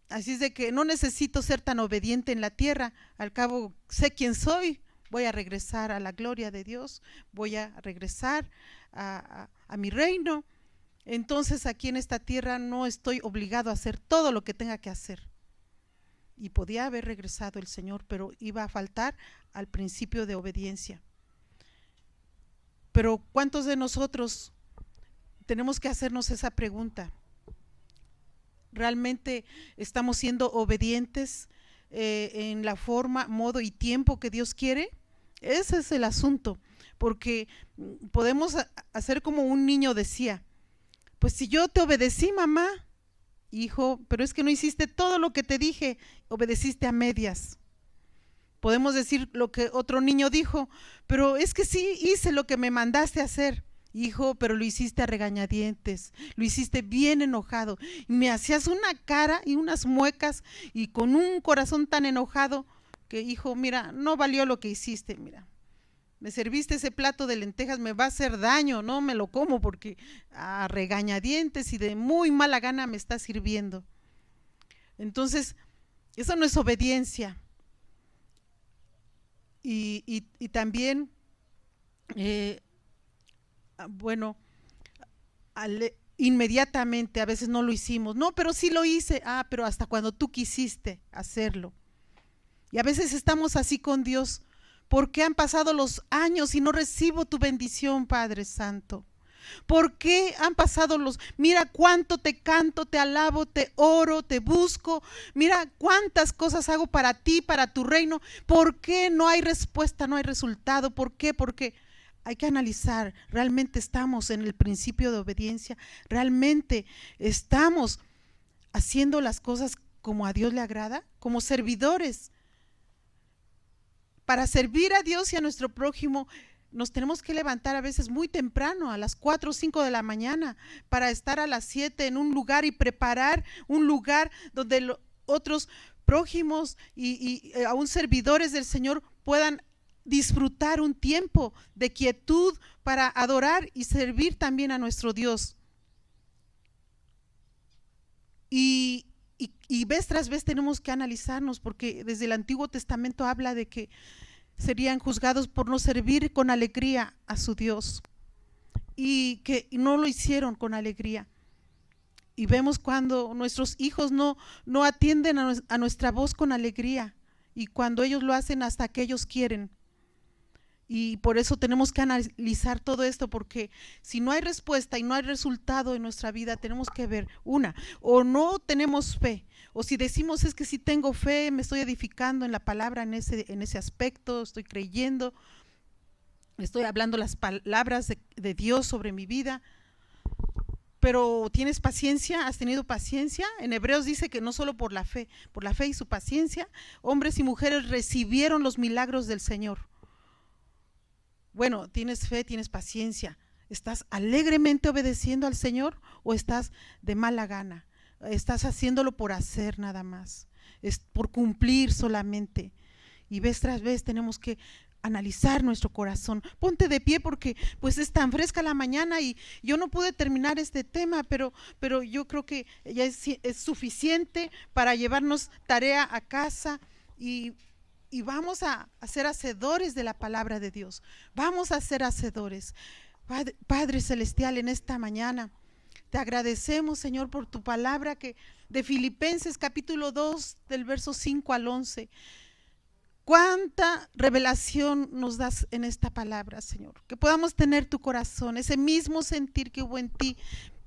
S1: Así es de que no necesito ser tan obediente en la tierra. Al cabo, sé quién soy. Voy a regresar a la gloria de Dios. Voy a regresar a mi reino. Entonces aquí en esta tierra no estoy obligado a hacer todo lo que tenga que hacer. Y podía haber regresado el Señor, pero iba a faltar al principio de obediencia. Pero ¿cuántos de nosotros tenemos que hacernos esa pregunta? ¿Realmente estamos siendo obedientes en la forma, modo y tiempo que Dios quiere? Ese es el asunto, porque podemos hacer como un niño decía, pues si yo te obedecí, mamá, hijo, pero es que no hiciste todo lo que te dije, obedeciste a medias. Podemos decir lo que otro niño dijo, pero es que sí hice lo que me mandaste a hacer. Hijo, pero lo hiciste a regañadientes, lo hiciste bien enojado. Y me hacías una cara y unas muecas y con un corazón tan enojado que, hijo, mira, no valió lo que hiciste, mira. Me serviste ese plato de lentejas, me va a hacer daño, no me lo como porque a regañadientes y de muy mala gana me está sirviendo. Entonces, eso no es obediencia. Y también, bueno, inmediatamente a veces no lo hicimos. No, pero sí lo hice. Pero hasta cuando tú quisiste hacerlo. Y a veces estamos así con Dios. ¿Por qué han pasado los años y no recibo tu bendición, Padre Santo? ¿Por qué han pasado mira cuánto te canto, te alabo, te oro, te busco, mira cuántas cosas hago para ti, para tu reino? ¿Por qué no hay respuesta, no hay resultado? ¿Por qué? Porque hay que analizar, ¿realmente estamos en el principio de obediencia? ¿Realmente estamos haciendo las cosas como a Dios le agrada? Como servidores. Para servir a Dios y a nuestro prójimo, nos tenemos que levantar a veces muy temprano, a las 4 o 5 de la mañana, para estar a las 7 en un lugar y preparar un lugar donde otros prójimos y aún servidores del Señor puedan disfrutar un tiempo de quietud para adorar y servir también a nuestro Dios. Y vez tras vez tenemos que analizarnos, porque desde el Antiguo Testamento habla de que serían juzgados por no servir con alegría a su Dios, y que no lo hicieron con alegría. Y vemos cuando nuestros hijos no atienden a nuestra voz con alegría, y cuando ellos lo hacen hasta que ellos quieren. Y por eso tenemos que analizar todo esto, porque si no hay respuesta y no hay resultado en nuestra vida, tenemos que ver o no tenemos fe, o si decimos es que si tengo fe, me estoy edificando en la palabra en ese aspecto, estoy creyendo, estoy hablando las palabras de Dios sobre mi vida. Pero ¿tienes paciencia? ¿Has tenido paciencia? En Hebreos dice que no solo por la fe y su paciencia, hombres y mujeres recibieron los milagros del Señor. Bueno, ¿tienes fe, tienes paciencia? ¿Estás alegremente obedeciendo al Señor o estás de mala gana? ¿Estás haciéndolo por hacer nada más? Es por cumplir solamente. Y vez tras vez tenemos que analizar nuestro corazón. Ponte de pie, porque pues es tan fresca la mañana y yo no pude terminar este tema, pero yo creo que ya es suficiente para llevarnos tarea a casa y vamos a ser hacedores de la palabra de Dios. Vamos a ser hacedores. Padre Celestial, en esta mañana te agradecemos, Señor, por tu palabra que de Filipenses capítulo 2 del verso 5 al 11. Cuánta revelación nos das en esta palabra, Señor, que podamos tener tu corazón, ese mismo sentir que hubo en ti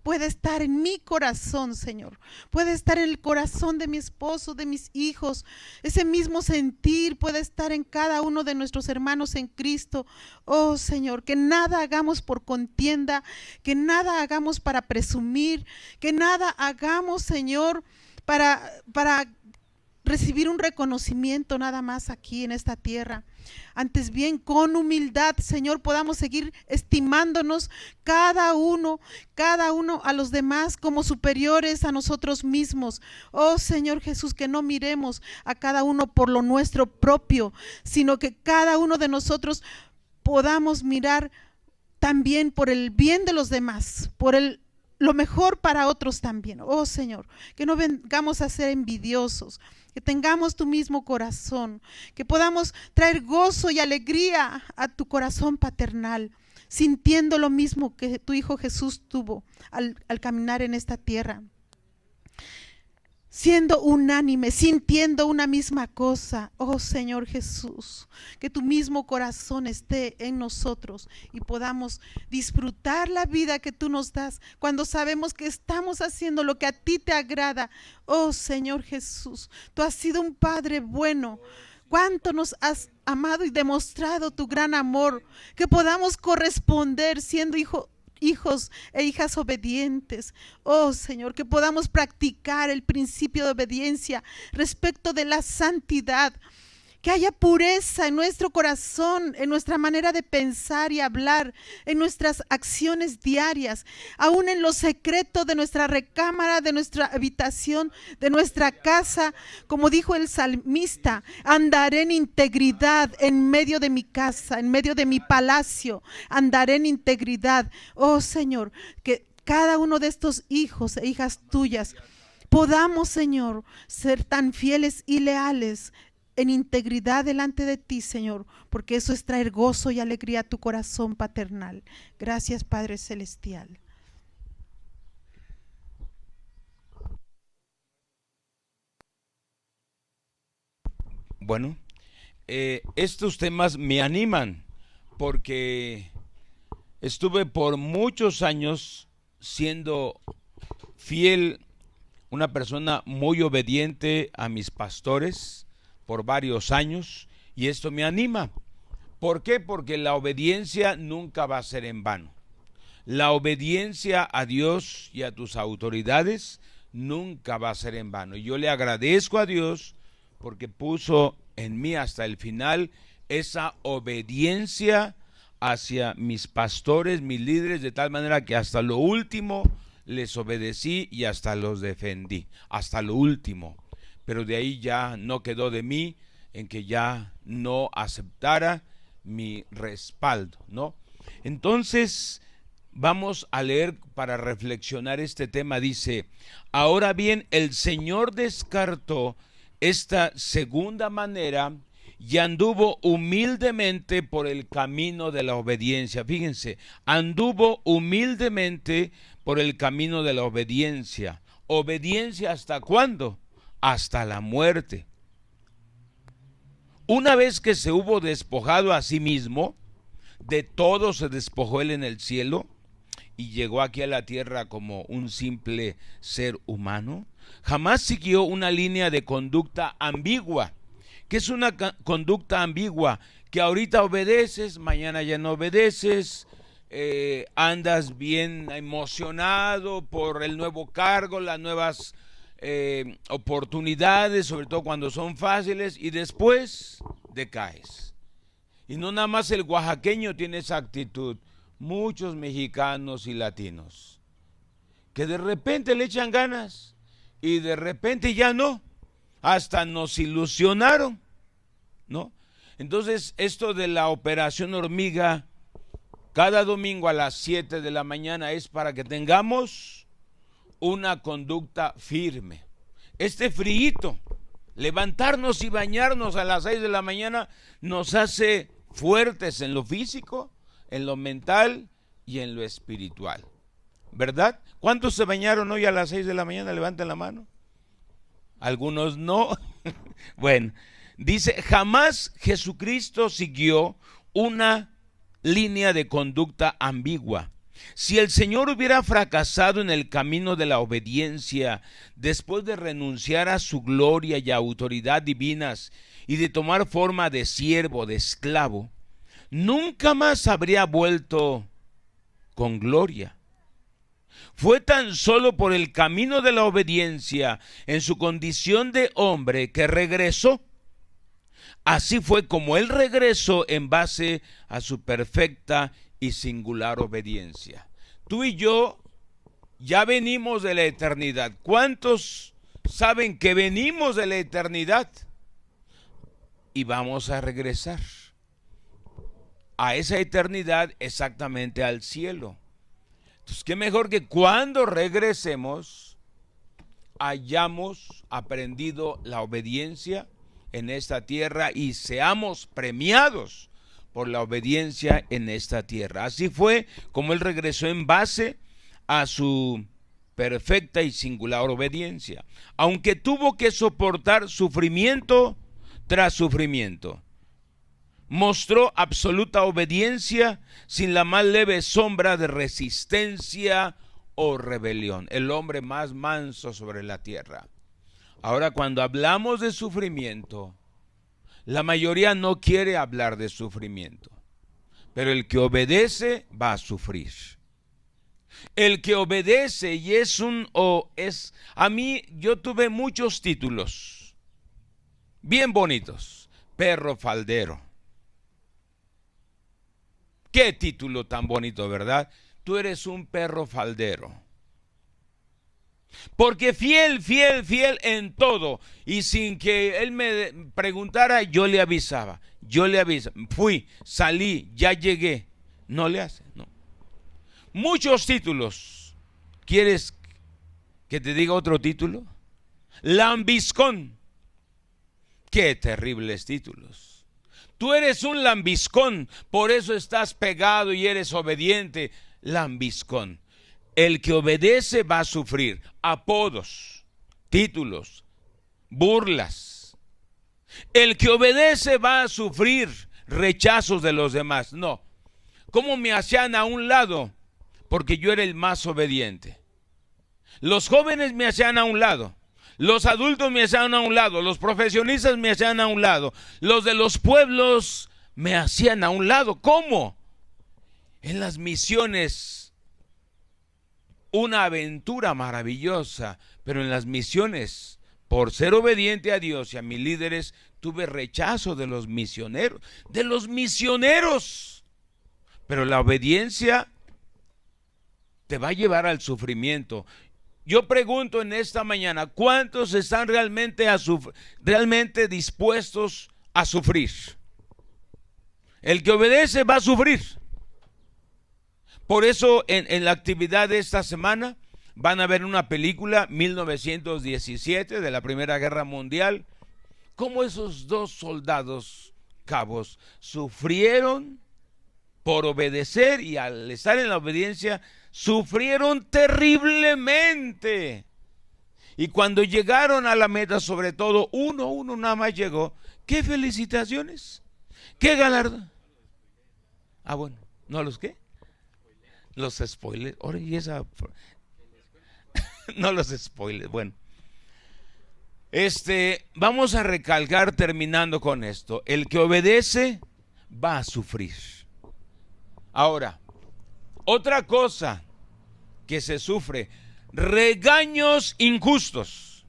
S1: puede estar en mi corazón, Señor. Puede estar en el corazón de mi esposo, de mis hijos. Ese mismo sentir puede estar en cada uno de nuestros hermanos en Cristo. Oh, Señor, que nada hagamos por contienda, que nada hagamos para presumir, que nada hagamos, Señor, para recibir un reconocimiento nada más aquí en esta tierra. Antes bien, con humildad, Señor, podamos seguir estimándonos cada uno a los demás como superiores a nosotros mismos. Oh, Señor Jesús, que no miremos a cada uno por lo nuestro propio, sino que cada uno de nosotros podamos mirar también por el bien de los demás, por lo mejor para otros también. Oh, Señor, que no vengamos a ser envidiosos, que tengamos tu mismo corazón, que podamos traer gozo y alegría a tu corazón paternal, sintiendo lo mismo que tu Hijo Jesús tuvo al caminar en esta tierra. Siendo unánime, sintiendo una misma cosa. Oh, Señor Jesús, que tu mismo corazón esté en nosotros y podamos disfrutar la vida que tú nos das cuando sabemos que estamos haciendo lo que a ti te agrada. Oh, Señor Jesús, tú has sido un Padre bueno. Cuánto nos has amado y demostrado tu gran amor, que podamos corresponder siendo hijos e hijas obedientes. Oh, Señor, que podamos practicar el principio de obediencia respecto de la santidad, que haya pureza en nuestro corazón, en nuestra manera de pensar y hablar, en nuestras acciones diarias, aún en lo secreto de nuestra recámara, de nuestra habitación, de nuestra casa. Como dijo el salmista, andaré en integridad en medio de mi casa, en medio de mi palacio, andaré en integridad. Oh, Señor, que cada uno de estos hijos e hijas tuyas podamos, Señor, ser tan fieles y leales en integridad delante de ti, Señor, porque eso es traer gozo y alegría a tu corazón paternal. Gracias, Padre Celestial.
S6: Bueno, estos temas me animan porque estuve por muchos años siendo fiel, una persona muy obediente a mis pastores por varios años, y esto me anima. ¿Por qué? Porque la obediencia nunca va a ser en vano. La obediencia a Dios y a tus autoridades nunca va a ser en vano. Y yo le agradezco a Dios porque puso en mí hasta el final esa obediencia hacia mis pastores, mis líderes, de tal manera que hasta lo último les obedecí y hasta los defendí, hasta lo último. Pero de ahí ya no quedó de mí en que ya no aceptara mi respaldo, ¿no? Entonces vamos a leer para reflexionar este tema. Dice: ahora bien, el Señor descartó esta segunda manera y anduvo humildemente por el camino de la obediencia. Fíjense, anduvo humildemente por el camino de la obediencia. ¿Obediencia hasta cuándo? Hasta la muerte. Una vez que se hubo despojado a sí mismo, de todo se despojó él en el cielo y llegó aquí a la tierra como un simple ser humano. Jamás siguió una línea de conducta ambigua. ¿Qué es una conducta ambigua? Que ahorita obedeces, mañana ya no obedeces, andas bien emocionado por el nuevo cargo, las nuevas oportunidades, sobre todo cuando son fáciles, y después decaes. Y no nada más el oaxaqueño tiene esa actitud, muchos mexicanos y latinos, que de repente le echan ganas y de repente ya no, hasta nos ilusionaron, ¿no? Entonces esto de la operación hormiga cada domingo a las 7 de la mañana es para que tengamos una conducta firme. Este friito, levantarnos y bañarnos a las 6 de la mañana nos hace fuertes en lo físico, en lo mental y en lo espiritual, ¿verdad? ¿Cuántos se bañaron hoy a las 6 de la mañana? Levanten la mano. Algunos no. Bueno, dice: jamás Jesucristo siguió una línea de conducta ambigua. Si el Señor hubiera fracasado en el camino de la obediencia, después de renunciar a su gloria y autoridad divinas y de tomar forma de siervo, de esclavo, nunca más habría vuelto con gloria. Fue tan solo por el camino de la obediencia en su condición de hombre que regresó. Así fue como él regresó en base a su perfecta y singular obediencia. Tú y yo ya venimos de la eternidad. ¿Cuántos saben que venimos de la eternidad? Y vamos a regresar a esa eternidad, exactamente al cielo. Entonces, qué mejor que cuando regresemos hayamos aprendido la obediencia en esta tierra y seamos premiados por la obediencia en esta tierra. Así fue como él regresó en base a su perfecta y singular obediencia, aunque tuvo que soportar sufrimiento tras sufrimiento. Mostró absoluta obediencia sin la más leve sombra de resistencia o rebelión. El hombre más manso sobre la tierra. Ahora, cuando hablamos de sufrimiento, la mayoría no quiere hablar de sufrimiento, pero el que obedece va a sufrir. El que obedece y a mí yo tuve muchos títulos bien bonitos. Perro faldero. Qué título tan bonito, ¿verdad? Tú eres un perro faldero. Porque fiel en todo. Y sin que él me preguntara, yo le avisaba. Fui, salí, ya llegué. No le hace, no. Muchos títulos. ¿Quieres que te diga otro título? Lambiscón. Qué terribles títulos. Tú eres un lambiscón, por eso estás pegado y eres obediente. Lambiscón. El que obedece va a sufrir apodos, títulos, burlas. El que obedece va a sufrir rechazos de los demás. No. ¿Cómo me hacían a un lado? Porque yo era el más obediente. Los jóvenes me hacían a un lado. Los adultos me hacían a un lado, los profesionistas me hacían a un lado, los de los pueblos me hacían a un lado. ¿Cómo? En las misiones, una aventura maravillosa, pero en las misiones, por ser obediente a Dios y a mis líderes, tuve rechazo de los misioneros. Pero la obediencia te va a llevar al sufrimiento. Yo pregunto en esta mañana, ¿cuántos están realmente dispuestos a sufrir? El que obedece va a sufrir. Por eso en la actividad de esta semana van a ver una película 1917 de la Primera Guerra Mundial, cómo esos dos soldados cabos sufrieron por obedecer y al estar en la obediencia sufrieron terriblemente. Y cuando llegaron a la meta, sobre todo uno nada más llegó. ¿Qué felicitaciones? ¿Qué galardón? Ah, bueno, ¿no los qué? Los spoilers. Ahora y esa no los spoilers. Bueno. Vamos a recalcar terminando con esto. El que obedece va a sufrir. Ahora, otra cosa que se sufre, regaños injustos.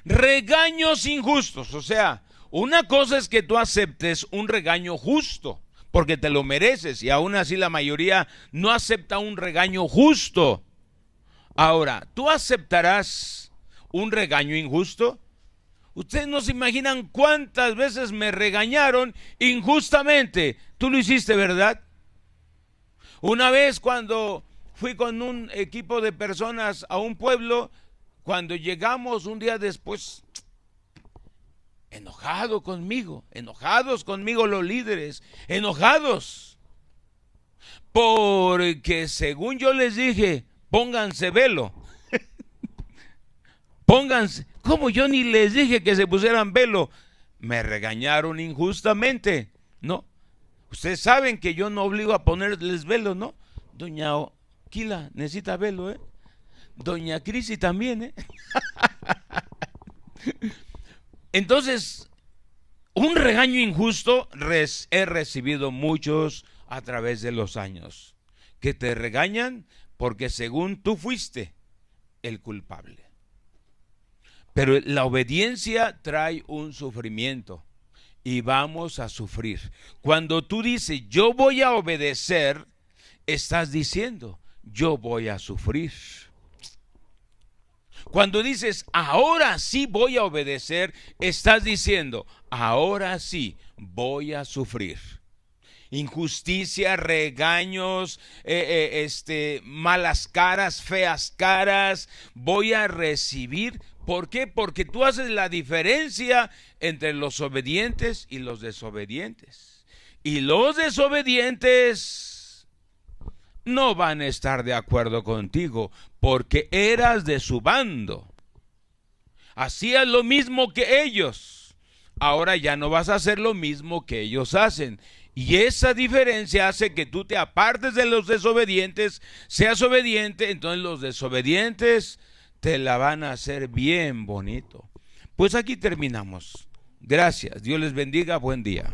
S6: Regaños injustos, o sea, una cosa es que tú aceptes un regaño justo, porque te lo mereces, y aún así la mayoría no acepta un regaño justo. Ahora, ¿tú aceptarás un regaño injusto? Ustedes no se imaginan cuántas veces me regañaron injustamente. Tú lo hiciste, ¿verdad? Una vez cuando fui con un equipo de personas a un pueblo, cuando llegamos un día después, enojados conmigo los líderes, enojados, porque según yo les dije, pónganse velo. Pónganse, ¿cómo yo ni les dije que se pusieran velo? Me regañaron injustamente, ¿no? Ustedes saben que yo no obligo a ponerles velo, ¿no? Doña Kila necesita verlo, ¿eh? Doña Crisi también, ¿eh? Entonces, un regaño injusto he recibido muchos a través de los años, que te regañan porque según tú fuiste el culpable. Pero la obediencia trae un sufrimiento y vamos a sufrir. Cuando tú dices, yo voy a obedecer, estás diciendo, yo voy a sufrir. Cuando dices, ahora sí voy a obedecer, estás diciendo, ahora sí voy a sufrir. Injusticia, regaños, malas caras, feas caras, voy a recibir. ¿Por qué? Porque tú haces la diferencia entre los obedientes y los desobedientes. Y los desobedientes no van a estar de acuerdo contigo porque eras de su bando. Hacías lo mismo que ellos. Ahora ya no vas a hacer lo mismo que ellos hacen. Y esa diferencia hace que tú te apartes de los desobedientes, seas obediente, entonces los desobedientes te la van a hacer bien bonito. Pues aquí terminamos. Gracias. Dios les bendiga. Buen día.